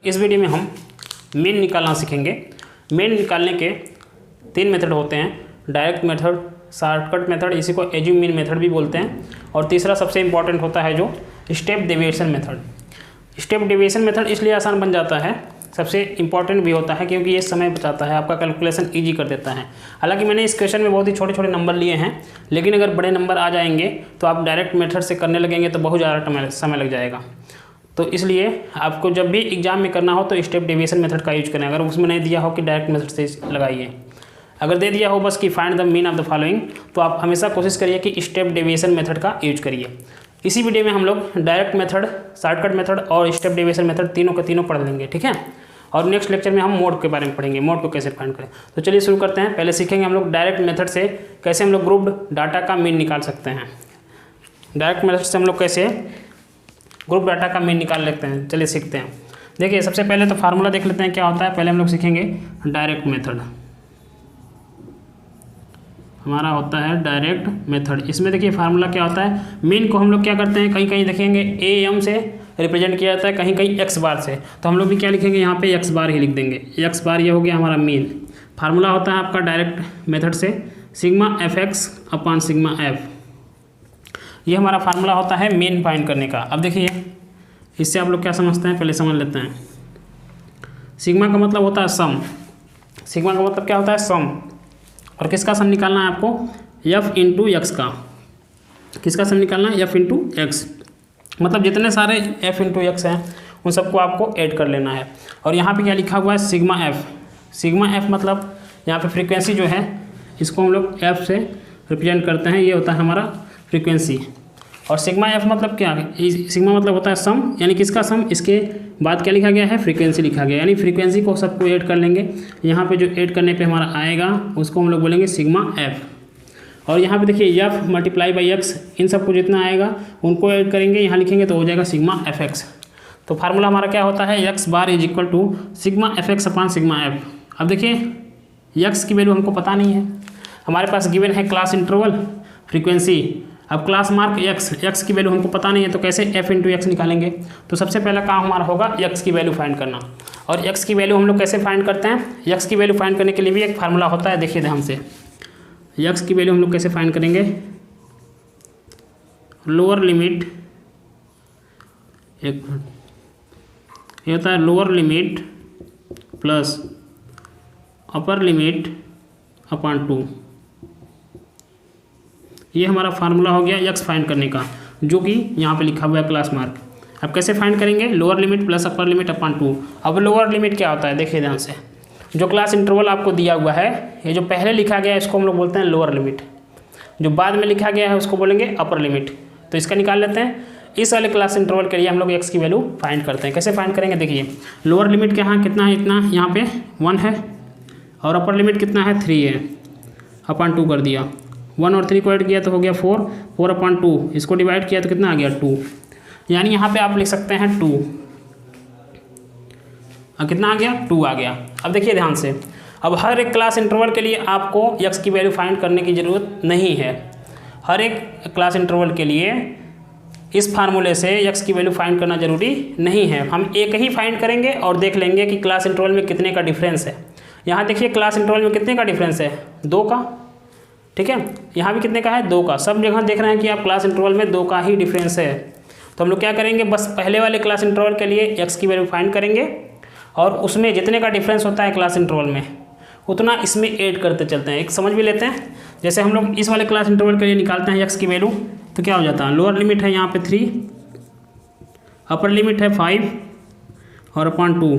इस वीडियो में हम मीन निकालना सीखेंगे। मीन निकालने के 3 मेथड होते हैं, डायरेक्ट मेथड, शॉर्टकट मेथड, इसी को एज्यूम मीन मेथड भी बोलते हैं, और तीसरा सबसे इंपॉर्टेंट होता है जो step deviation method. Step deviation method इसलिए आसान बन जाता है, सबसे इंपॉर्टेंट भी होता है क्योंकि ये समय बचाता है, आपका कैलकुलेशन ईजी कर देता है। हालांकि मैंने इस क्वेश्चन में बहुत ही छोटे छोटे नंबर लिए हैं, लेकिन अगर बड़े नंबर आ जाएंगे तो आप डायरेक्ट मेथड से करने लगेंगे तो बहुत ज़्यादा समय लग जाएगा। तो इसलिए आपको जब भी एग्जाम में करना हो तो स्टेप डेविएशन मेथड का यूज करें। अगर उसमें नहीं दिया हो कि डायरेक्ट मेथड से लगाइए, अगर दे दिया हो बस कि find the mean of the following, तो आप हमेशा कोशिश करिए कि स्टेप डेविएशन मेथड का यूज करिए। इसी वीडियो में हम लोग डायरेक्ट मेथड, शॉर्टकट मेथड और स्टेप डेविएशन मेथड तीनों के तीनों पढ़ लेंगे, ठीक है। और नेक्स्ट लेक्चर में हम मोड के बारे में पढ़ेंगे, मोड को कैसे फाइंड करें। तो चलिए शुरू करते हैं। पहले सीखेंगे हम लोग डायरेक्ट मेथड से कैसे हम लोग ग्रुप्ड डाटा का मीन निकाल सकते हैं। डायरेक्ट मेथड से हम लोग कैसे ग्रुप डाटा का मीन निकाल लेते हैं, चलिए सीखते हैं। देखिए सबसे पहले तो फार्मूला देख लेते हैं क्या होता है। पहले हम लोग सीखेंगे डायरेक्ट मेथड, हमारा होता है डायरेक्ट मेथड। इसमें देखिए फार्मूला क्या होता है, मीन को हम लोग क्या करते हैं, कहीं कहीं देखेंगे ए एम से रिप्रेजेंट किया जाता है, कहीं कहीं एक्स बार से, तो हम लोग भी क्या लिखेंगे यहाँ पे एक्स बार ही लिख देंगे। एक्स बार ये हो गया हमारा मीन। फार्मूला होता है आपका डायरेक्ट मेथड से sigma F X upon sigma F, ये हमारा फार्मूला होता है मीन फाइंड करने का। अब देखिए इससे आप लोग क्या समझते हैं, पहले समझ लेते हैं। सिग्मा का मतलब होता है सम, सिग्मा का मतलब क्या होता है सम, और किसका सम निकालना है आपको, एफ इंटू एक्स का। किसका सम निकालना है, एफ इंटू एक्स, मतलब जितने सारे एफ इंटू एक्स हैं उन सबको आपको ऐड कर लेना है। और यहाँ पे क्या लिखा हुआ है, सिग्मा एफ। सिग्मा एफ मतलब यहाँ पे फ्रीक्वेंसी जो है इसको हम लोग एफ से रिप्रेजेंट करते हैं, ये होता है हमारा फ्रीक्वेंसी। और सिग्मा एफ मतलब क्या है, सिग्मा मतलब होता है सम, यानी किसका सम, इसके बाद क्या लिखा गया है, फ्रीक्वेंसी लिखा गया, यानी फ्रीक्वेंसी को सबको ऐड कर लेंगे। यहाँ पे जो ऐड करने पे हमारा आएगा उसको हम लोग बोलेंगे सिग्मा एफ। और यहाँ पे देखिए एफ मल्टीप्लाई बाई एक्स, इन सबको जितना आएगा उनको ऐड करेंगे, यहाँ लिखेंगे तो हो जाएगा सिग्मा एफ एक्स। तो फार्मूला हमारा क्या होता है, X bar is equal to sigma F X upon sigma F. अब देखिए एक्स की वैल्यू हमको पता नहीं है, हमारे पास गिवन है क्लास इंटरवल, फ्रीक्वेंसी। अब क्लास मार्क एक्स की वैल्यू हमको पता नहीं है, तो कैसे एफ इंटू एक्स निकालेंगे। तो सबसे पहला काम हमारा होगा एक्स की वैल्यू फाइंड करना। और एक्स की वैल्यू हम लोग कैसे फाइंड करते हैं, एक्स की वैल्यू फाइंड करने के लिए भी एक फार्मूला होता है, देखिए ध्यान से। एक्स की वैल्यू हम लोग कैसे फाइंड करेंगे, लोअर लिमिट, एक मिनट, ये होता है lower limit plus upper limit upon 2, ये हमारा फार्मूला हो गया एक्स फाइंड करने का, जो कि यहाँ पे लिखा हुआ है क्लास मार्क। अब कैसे फाइंड करेंगे, lower limit plus upper limit upon 2। अब लोअर लिमिट क्या होता है, देखिए ध्यान से, जो क्लास इंटरवल आपको दिया हुआ है, ये जो पहले लिखा गया है इसको हम लोग बोलते हैं लोअर लिमिट, जो बाद में लिखा गया है उसको बोलेंगे अपर लिमिट। तो इसका निकाल लेते हैं। इस वाले क्लास इंटरवल के लिए हम लोग एक्स की वैल्यू फाइंड करते हैं। कैसे फाइंड करेंगे, देखिए लोअर लिमिट के यहाँ कितना है, इतना यहाँ पे 1 है, और अपर लिमिट कितना है 3 है, अपॉन 2 कर दिया। 1 और 3 को ऐड किया तो हो गया 4, 4 अपॉन 2, इसको डिवाइड किया तो कितना आ गया 2, यानी यहाँ पे आप लिख सकते हैं 2। कितना आ गया, 2 आ गया। अब देखिए ध्यान से, अब हर एक क्लास इंटरवल के लिए आपको एक्स की वैल्यू फाइंड करने की ज़रूरत नहीं है। हर एक क्लास इंटरवल के लिए इस फार्मूले से एक्स की वैल्यू फाइंड करना जरूरी नहीं है। हम एक ही फाइंड करेंगे और देख लेंगे कि क्लास इंटरवल में कितने का डिफरेंस है। यहाँ देखिए क्लास इंटरवल में कितने का डिफरेंस है, 2 का, ठीक है। यहाँ भी कितने का है, 2 का। सब जगह देख रहे हैं कि आप क्लास इंटरवल में 2 का ही डिफरेंस है। तो हम लोग क्या करेंगे, बस पहले वाले क्लास इंटरवल के लिए एक्स की वैल्यू फाइंड करेंगे, और उसमें जितने का डिफरेंस होता है क्लास इंटरवल में उतना इसमें ऐड करते चलते हैं। एक समझ भी लेते हैं, जैसे हम लोग इस वाले क्लास इंटरवल के लिए निकालते हैं एक्स की वैल्यू, तो क्या हो जाता है, लोअर लिमिट है यहाँ पे 3, अपर लिमिट है 5 और अपॉन 2,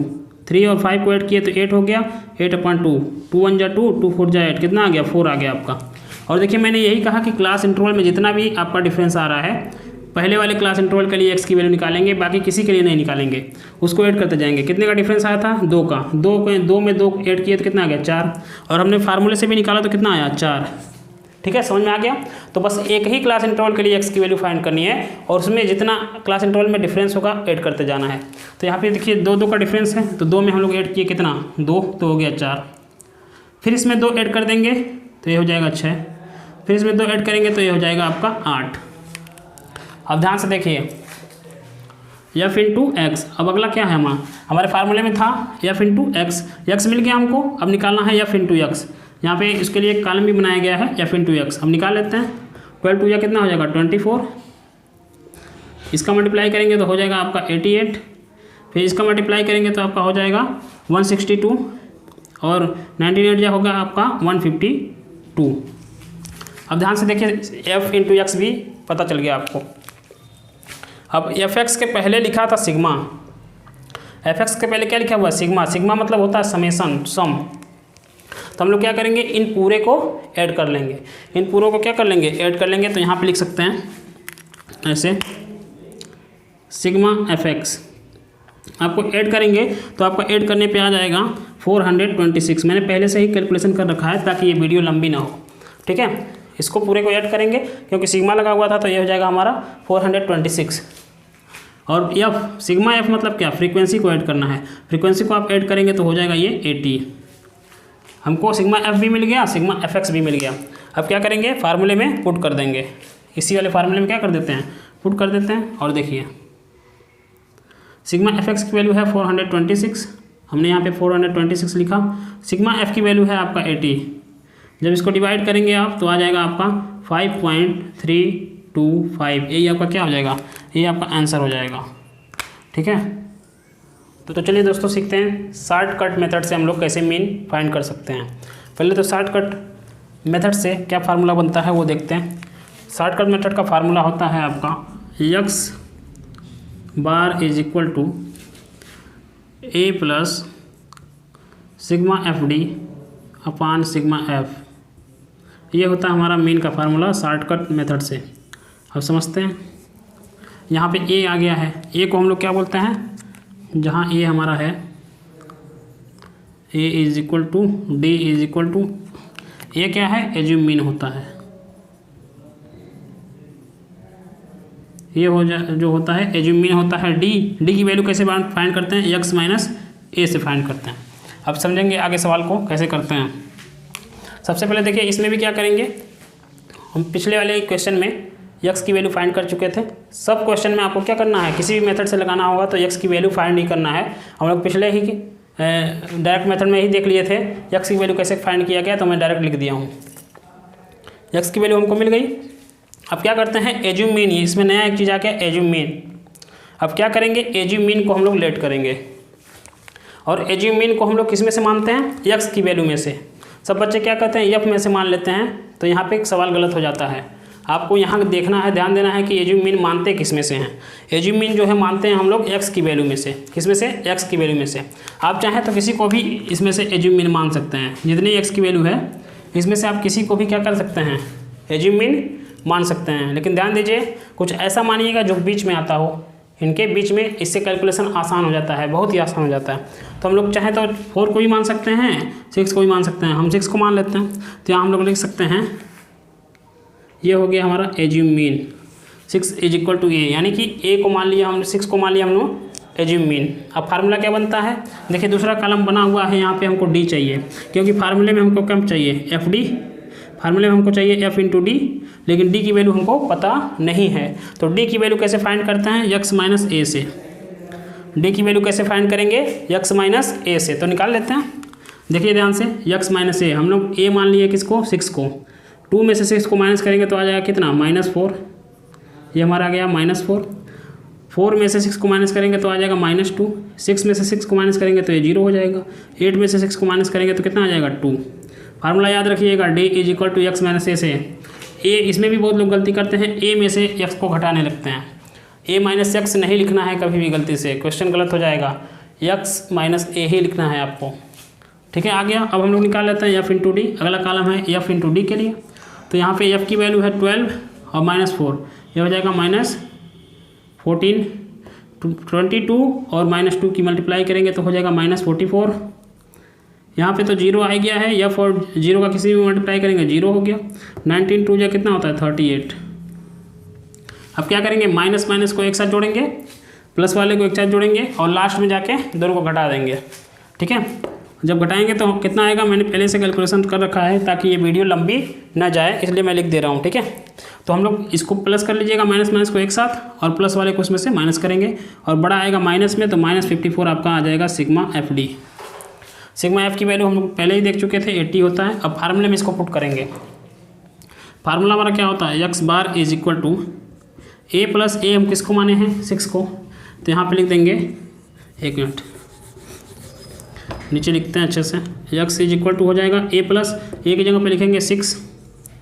3 और 5 को ऐड किए तो 8 हो गया, 8 अपॉन 2, 2 1 जा 2, 2 4 जा 8, कितना आ गया, 4 आ गया आपका। और देखिए मैंने यही कहा कि क्लास इंटरवल में जितना भी आपका डिफरेंस आ रहा है, पहले वाले क्लास इंटरवल के लिए एक्स की वैल्यू निकालेंगे, बाकी किसी के लिए नहीं निकालेंगे, उसको ऐड करते जाएंगे। कितने का डिफरेंस आया था, 2 का, 2 में 2 ऐड किए तो कितना आ गया 4, और हमने फार्मूले से भी निकाला तो कितना आया 4, ठीक है, समझ में आ गया। तो बस एक ही क्लास इंटरवल के लिए एक्स की वैल्यू फाइंड करनी है, और उसमें जितना क्लास इंटरवल में डिफरेंस होगा ऐड करते जाना है। तो यहाँ पे देखिए 2 का डिफरेंस है, तो 2 में हम लोग ऐड किए कितना, 2, तो हो गया 4। फिर इसमें 2 ऐड कर देंगे तो ये हो जाएगा 6, फिर इसमें 2 ऐड करेंगे तो ये हो जाएगा आपका 8। अब ध्यान से देखिए, एफ इंटू एक्स। अब अगला क्या है हमारे फार्मूले में था एफ इंटू एक्स, एक्स मिल गया हमको, अब निकालना है एफ इंटू एक्स। यहाँ पे इसके लिए एक कॉलम भी बनाया गया है एफ इंटू एक्स। हम निकाल लेते हैं, 12 टू या कितना हो जाएगा 24, इसका मल्टीप्लाई करेंगे तो हो जाएगा आपका 88, फिर इसका मल्टीप्लाई करेंगे तो आपका हो जाएगा 162 और 98 जो होगा आपका 152। अब ध्यान से देखिए एफ इंटू एक्स भी पता चल गया आपको। अब एफ एक्स के पहले लिखा था सिग्मा, एफ एक्स के पहले क्या लिखा हुआ है सिग्मा, सिग्मा मतलब होता है समेसन, सम। तो हम लोग क्या करेंगे, इन पूरे को ऐड कर लेंगे, इन पूरों को क्या कर लेंगे ऐड कर लेंगे। तो यहाँ पे लिख सकते हैं ऐसे सिग्मा एफ एक्स, आपको ऐड करेंगे तो आपका ऐड करने पे आ जाएगा 426। मैंने पहले से ही कैलकुलेशन कर रखा है ताकि ये वीडियो लंबी ना हो, ठीक है। इसको पूरे को ऐड करेंगे क्योंकि सिग्मा लगा हुआ था तो ये हो जाएगा हमारा 426। और एफ सिग्मा एफ मतलब क्या, फ्रीक्वेंसी को ऐड करना है, फ्रीक्वेंसी को आप ऐड करेंगे तो हो जाएगा ये 80। हमको सिग्मा एफ भी मिल गया, सिग्मा एफ एक्स भी मिल गया। अब क्या करेंगे, फार्मूले में पुट कर देंगे, इसी वाले फार्मूले में क्या कर देते हैं पुट कर देते हैं। और देखिए सिग्मा एफ एक्स की वैल्यू है 426, हमने यहाँ पे 426 लिखा। सिग्मा एफ की वैल्यू है आपका 80, जब इसको डिवाइड करेंगे आप तो आ जाएगा आपका 5.325। यही आपका क्या हो जाएगा, ये आपका आंसर हो जाएगा, ठीक है। तो चलिए दोस्तों सीखते हैं शॉर्टकट मेथड से हम लोग कैसे मीन फाइंड कर सकते हैं। पहले तो शॉर्टकट मेथड से क्या फार्मूला बनता है वो देखते हैं। शॉर्टकट मेथड का फार्मूला होता है आपका X bar is equal to A plus sigma F D upon sigma F. ये होता है हमारा मीन का फार्मूला शॉर्टकट मेथड से। अब समझते हैं, यहाँ पे ए आ गया है, ए को हम लोग क्या बोलते हैं, जहाँ ए हमारा है A is equal to D is equal to, A क्या है एज्यूम मीन होता है, ये जो होता है एज्यूम मीन होता है। डी की वैल्यू कैसे फाइंड करते हैं, एक्स माइनस ए से फाइंड करते हैं। अब समझेंगे आगे सवाल को कैसे करते हैं। सबसे पहले देखिए इसमें भी क्या करेंगे, हम पिछले वाले क्वेश्चन में एक्स की वैल्यू फाइंड कर चुके थे। सब क्वेश्चन में आपको क्या करना है, किसी भी मेथड से लगाना होगा तो एक्स की वैल्यू फाइंड ही करना है। हम लोग पिछले ही डायरेक्ट मेथड में ही देख लिए थे एक्स की वैल्यू कैसे फाइंड किया गया, तो मैं डायरेक्ट लिख दिया हूँ। एक्स की वैल्यू हमको मिल गई। अब क्या करते हैं एज्यूम मीन, इसमें नया एक चीज़ आ गया एज्यूम मीन। अब क्या करेंगे, एज्यूम मीन को हम लोग लेट करेंगे और एज्यूम मीन को हम लोग किस में से मानते हैं, एक्स की वैल्यू में से। सब बच्चे क्या करते हैं एफ में से मान लेते हैं, तो यहाँ पे एक सवाल गलत हो जाता है। आपको यहाँ देखना है, ध्यान देना है कि एज्यूम मीन मानते किस में से हैं। एज्यूम मीन जो है मानते हैं हम लोग एक्स की वैल्यू में से, किस में से एक्स की वैल्यू में से। आप चाहें तो किसी को भी इसमें से एज्यूम मीन मान सकते हैं, जितनी एक्स की वैल्यू है इसमें से आप किसी को भी क्या कर सकते हैं एज्यूम मीन मान सकते हैं। लेकिन ध्यान दीजिए कुछ ऐसा मानिएगा जो बीच में आता हो, इनके बीच में, इससे कैलकुलेशन आसान हो जाता है, बहुत ही आसान हो जाता है। तो हम लोग चाहें तो 4 को भी मान सकते हैं, 6 को भी मान सकते हैं। हम 6 को मान लेते हैं तो यहाँ हम लोग लिख सकते हैं ये हो गया हमारा assume mean 6 is equal to A, यानी कि ए को मान लिया हमने, 6 को मान लिया हम लोग एज्यूम मीन। अब फार्मूला क्या बनता है, देखिए दूसरा कॉलम बना हुआ है, यहाँ पे हमको डी चाहिए क्योंकि फार्मूले में हमको कम चाहिए एफ डी, फार्मूले में हमको चाहिए एफ इंटू डी, लेकिन डी की वैल्यू हमको पता नहीं है। तो डी की वैल्यू कैसे फाइंड करते हैं, एक्स माइनस ए से। डी की वैल्यू कैसे फाइंड करेंगे, एक्स माइनस ए से। तो निकाल लेते हैं, देखिए ध्यान से एक्स माइनस ए, हम लोग ए मान लिए किसको 6 को, 2 में से 6 को माइनस करेंगे तो आ जाएगा कितना -4, ये हमारा आ गया -4। 4 में से 6 को माइनस करेंगे तो आ जाएगा -2, 6 में से 6 को माइनस करेंगे तो ये 0 हो जाएगा, 8 में से 6 को माइनस करेंगे तो कितना आ जाएगा 2। फार्मूला याद रखिएगा D is equal to X minus A से। ए इसमें भी बहुत लोग गलती करते हैं, ए में से एक्स को घटाने लगते हैं। ए माइनस एक्स नहीं लिखना है कभी भी गलती से, क्वेश्चन गलत हो जाएगा, एक्स माइनस ए ही लिखना है आपको, ठीक है। आ गया। अब हम लोग निकाल लेते हैं एफ इंटू डी, अगला कॉलम है एफ इंटू डी के लिए। तो यहाँ पे एफ की वैल्यू है 12 और -4, ये हो जाएगा -14, 22 और -2 की मल्टीप्लाई करेंगे तो हो जाएगा -44। यहाँ पे तो 0 आ गया है, एफ और 0 का किसी भी मल्टीप्लाई करेंगे 0 हो गया। 19 2 कितना होता है 38। अब क्या करेंगे, माइनस माइनस को एक साथ जोड़ेंगे, प्लस वाले को एक साथ जोड़ेंगे और लास्ट में जाके दोनों को घटा देंगे, ठीक है। जब घटाएंगे तो कितना आएगा, मैंने पहले से कैलकुलेशन कर रखा है ताकि ये वीडियो लंबी ना जाए, इसलिए मैं लिख दे रहा हूँ। ठीक है, तो हम लोग इसको प्लस कर लीजिएगा, माइनस माइनस को एक साथ, और प्लस वाले को उसमें से माइनस करेंगे, और बड़ा आएगा माइनस में, तो -54 आपका आ जाएगा sigma F D. Sigma F की वैल्यू हम लोग पहले ही देख चुके थे, 80 होता है। अब फार्मूले में इसको पुट करेंगे। फार्मूला हमारा क्या होता है, x bar is equal to a plus A, हम किसको माने हैं, 6 को, तो यहाँ पे लिख देंगे, एक मिनट नीचे लिखते हैं अच्छे से, x इज इक्वल टू हो जाएगा a प्लस ए की जगह पे लिखेंगे 6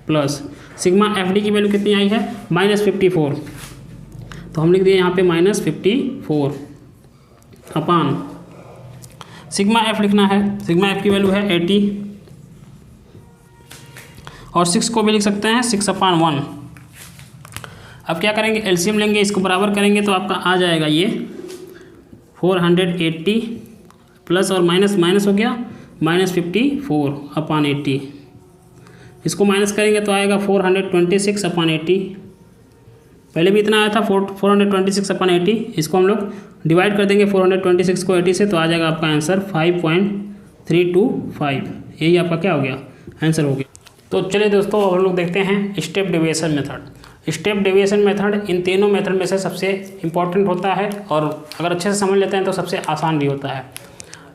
प्लस सिग्मा एफ डी की वैल्यू कितनी आई है, -54, तो हम लिख दिए यहाँ पे -54 अपान सिग्मा एफ लिखना है, सिग्मा एफ की वैल्यू है 80, और 6 को भी लिख सकते हैं 6/1। अब क्या करेंगे, एलसीएम लेंगे, इसको बराबर करेंगे तो आपका आ जाएगा ये 480 प्लस और माइनस माइनस हो गया -54/80। इसको माइनस करेंगे तो आएगा 426/80। पहले भी इतना आया था 426/80। इसको हम लोग डिवाइड कर देंगे 426 को 80 से, तो आ जाएगा आपका आंसर 5.325। यही आपका क्या हो गया, आंसर हो गया। तो चलिए दोस्तों, अब हम लोग देखते हैं step deviation method. Step deviation method in तीनों मेथड में से सबसे इम्पॉर्टेंट होता है, और अगर अच्छे से समझ लेते हैं तो सबसे आसान भी होता है।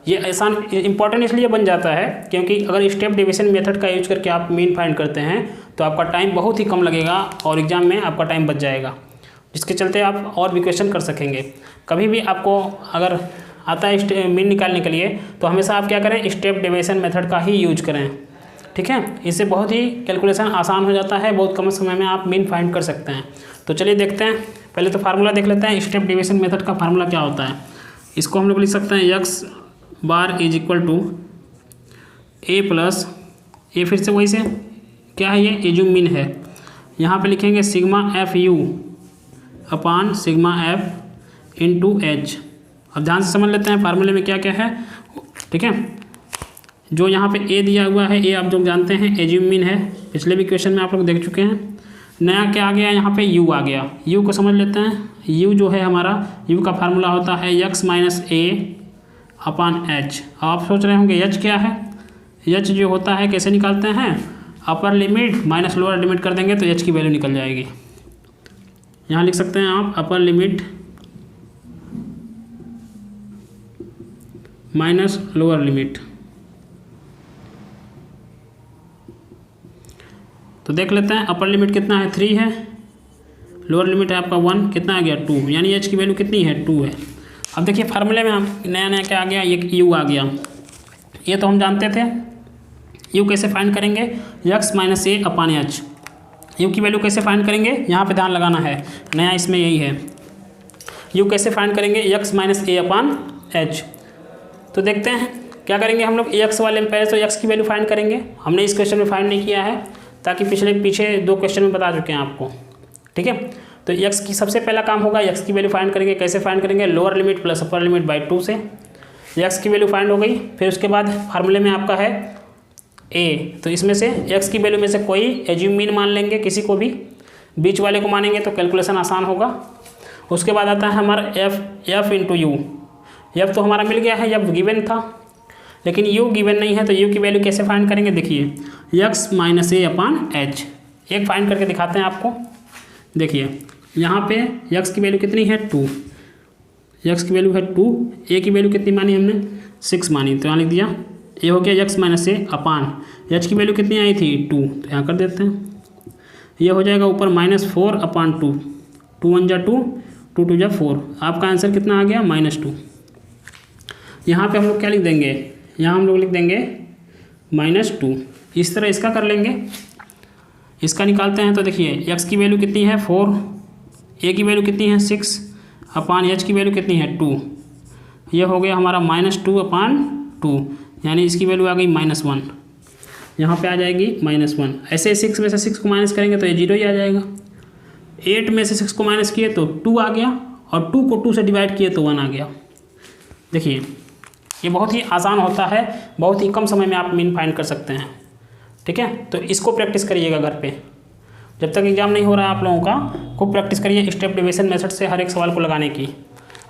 ये आसान इम्पॉर्टेंट इसलिए बन जाता है क्योंकि अगर स्टेप डेविएशन मेथड का यूज करके आप मीन फाइंड करते हैं तो आपका टाइम बहुत ही कम लगेगा और एग्जाम में आपका टाइम बच जाएगा, जिसके चलते आप और भी क्वेश्चन कर सकेंगे। कभी भी आपको अगर आता है मीन निकालने के लिए तो हमेशा आप क्या करें, स्टेप डेविएशन मेथड का ही यूज करें। ठीक है, इससे बहुत ही कैलकुलेशन आसान हो जाता है, बहुत कम समय में आप मीन फाइंड कर सकते हैं। तो चलिए देखते हैं, पहले तो फार्मूला देख लेते हैं। स्टेप डेविएशन मेथड का फार्मूला क्या होता है, इसको हम लोग लिख सकते हैं x bar is equal to a plus A, फिर से वही से क्या है, ये एज्यूम मीन है, यहाँ पे लिखेंगे sigma F you upon sigma F into H. अब ध्यान से समझ लेते हैं फार्मूले में क्या क्या है। ठीक है, जो यहाँ पे a दिया हुआ है, a आप जो जानते हैं एज्यूम मीन है, पिछले भी क्वेश्चन में आप लोग देख चुके हैं। नया क्या आ गया, यहाँ पे u आ गया। u को समझ लेते हैं, u जो है हमारा, u का फार्मूला होता है x minus a upon h। आप सोच रहे होंगे h क्या है, h जो होता है कैसे निकालते हैं, upper limit minus lower limit कर देंगे तो h की वैल्यू निकल जाएगी। यहाँ लिख सकते हैं आप upper limit minus lower limit. तो देख लेते हैं, अपर लिमिट कितना है 3 है, लोअर लिमिट है आपका 1, कितना आ गया 2, यानी h की वैल्यू कितनी है 2 है। अब देखिए फार्मूले में हम नया नया क्या आ गया, ये u आ गया। ये तो हम जानते थे, u कैसे फाइंड करेंगे, x माइनस ए अपान एच। u की वैल्यू कैसे फाइंड करेंगे, यहाँ पे ध्यान लगाना है, नया इसमें यही है। u कैसे फाइंड करेंगे, x माइनस ए अपान एच। तो देखते हैं क्या करेंगे हम लोग, x वाले में पहले तो x की वैल्यू फाइंड करेंगे। हमने इस क्वेश्चन में फाइंड नहीं किया है ताकि पीछे 2 क्वेश्चन में बता चुके हैं आपको। ठीक है, तो x की सबसे पहला काम होगा, x की वैल्यू फाइंड करेंगे। कैसे फाइंड करेंगे, lower limit plus upper limit by 2 से। x की वैल्यू फाइंड हो गई। फिर उसके बाद फार्मूले में आपका है a, तो इसमें से x की वैल्यू में से कोई एज्यूम मीन मान लेंगे, किसी को भी, बीच वाले को मानेंगे तो कैलकुलेशन आसान होगा। उसके बाद आता है हमारा f इंटू यू। f तो हमारा मिल गया है, f गिवन था, लेकिन u गिवन नहीं है, तो u की वैल्यू कैसे फाइंड करेंगे, देखिए x माइनस ए अपान एच। एक फाइंड करके दिखाते हैं आपको। देखिए यहाँ पे x की वैल्यू कितनी है 2, x की वैल्यू है 2, a की वैल्यू कितनी मानी हमने 6 मानी, तो यहाँ लिख दिया ये हो गया x माइनस ए अपान h की वैल्यू कितनी आई थी 2, तो यहाँ कर देते हैं। ये हो जाएगा ऊपर -4 अपान 2, 2 1 जा 2, 2 2 जा 4। आपका आंसर कितना आ गया -2। यहाँ पे हम लोग क्या लिख देंगे, यहाँ हम लोग लिख देंगे -2। इस तरह इसका कर लेंगे, इसका निकालते हैं। तो देखिए x की वैल्यू कितनी है 4, a की वैल्यू कितनी है 6 अपान h की वैल्यू कितनी है 2। ये हो गया हमारा -2 अपान 2, यानी इसकी वैल्यू आ गई -1। यहाँ पे आ जाएगी -1। ऐसे 6 में से 6 को माइनस करेंगे तो ये 0 ही आ जाएगा। 8 में से 6 को माइनस किए तो 2 आ गया, और 2 को 2 से डिवाइड किए तो 1 आ गया। देखिए ये बहुत ही आसान होता है, बहुत ही कम समय में आप मीन फाइंड कर सकते हैं। ठीक है, तो इसको प्रैक्टिस करिएगा घर पे, जब तक एग्जाम नहीं हो रहा है आप लोगों का, खूब प्रैक्टिस करिए स्टेप डेविएशन मेथड से हर एक सवाल को लगाने की।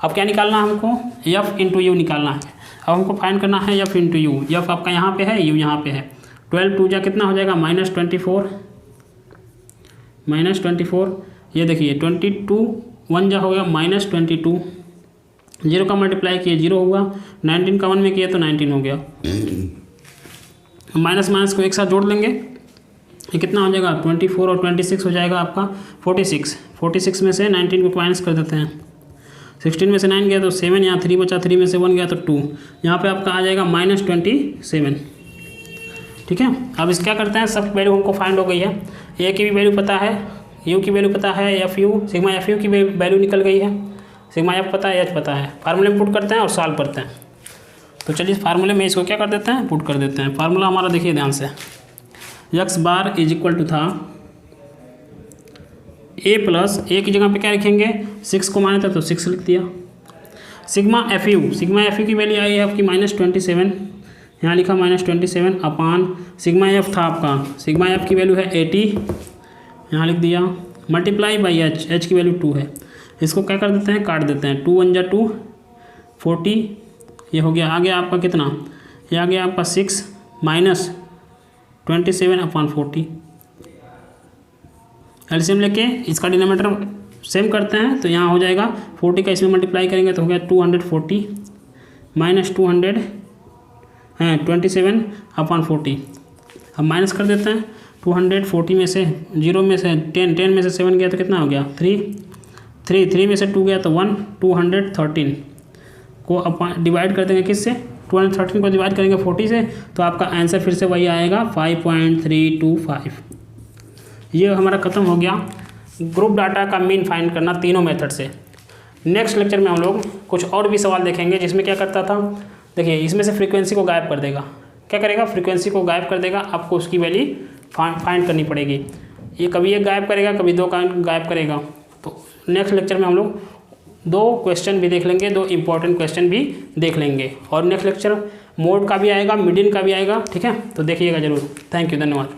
अब क्या निकालना है हमको, f इंटू यू निकालना है। अब हमको फाइंड करना है एफ इंटू यू। एफ आपका यहाँ पे है, यू यहाँ पे है। 12 2 जा कितना हो जाएगा -24। ये देखिए 22 1 जा हो गया -22। 0 का मल्टीप्लाई किए 0 हुआ, 19 का 1 में किया तो 19 हो गया। माइनस माइनस को एक साथ जोड़ लेंगे, ये कितना हो जाएगा 24 और 26 हो जाएगा आपका 46 में से 19 को माइनस कर देते हैं। 16 में से 9 गया तो 7, यहाँ 3 बचा, 3 में से 1 गया तो 2, यहाँ पे आपका आ जाएगा -27। ठीक है, अब इस क्या करते हैं, सब वैल्यू हमको फाइंड हो गई है। ए की भी वैल्यू पता है, यू की वैल्यू पता है, F you sigma F you की वैल्यू निकल गई है, सिग्मा एफ पता है, एच पता है। फार्मूले में पुट करते हैं और सॉल्व करते हैं। तो चलिए फार्मूले में इसको क्या कर देते हैं, पुट कर देते हैं। फार्मूला हमारा देखिए ध्यान से, X bar is equal to था ए प्लस ए की जगह पे क्या लिखेंगे 6 को माने थे तो 6 लिख दिया। सिग्मा एफ यू की वैल्यू आई है आपकी -27, यहाँ लिखा -27 अपान सिग्मा एफ था आपका, सिग्मा एफ की वैल्यू है 80, यहाँ लिख दिया, मल्टीप्लाई बाई एच की वैल्यू 2 है। इसको क्या कर देते हैं, काट देते हैं। 2 1 जा 2 40, ये हो गया, आ गया आपका कितना, ये आ गया आपका 6 -27 अपान 40। एलसीएम लेके इसका डिनोमिनेटर सेम करते हैं तो यहाँ हो जाएगा 40 का इसमें मल्टीप्लाई करेंगे तो हो गया 240 -200 हैं 27 अपान 40। अब माइनस कर देते हैं 240 में से 0 में से 10 में से 7 गया तो कितना हो गया 3 में से 2 गया तो 1, 213 को अपन डिवाइड कर देंगे किससे, 213 को डिवाइड करेंगे 40 से, तो आपका आंसर फिर से वही आएगा 5.325। ये हमारा ख़त्म हो गया ग्रुप डाटा का मीन फाइंड करना तीनों मेथड से। नेक्स्ट लेक्चर में हम लोग कुछ और भी सवाल देखेंगे जिसमें क्या करता था, देखिए इसमें से फ्रीक्वेंसी को गायब कर देगा। क्या करेगा, फ्रीक्वेंसी को गायब कर देगा, आपको उसकी वैल्यू फाइंड करनी पड़ेगी। ये कभी एक गायब करेगा, कभी 2 का गायब करेगा। तो नेक्स्ट लेक्चर में हम लोग 2 क्वेश्चन भी देख लेंगे, 2 इंपॉर्टेंट क्वेश्चन भी देख लेंगे, और नेक्स्ट लेक्चर मोड का भी आएगा, मीडियन का भी आएगा। ठीक है, तो देखिएगा ज़रूर। थैंक यू, धन्यवाद।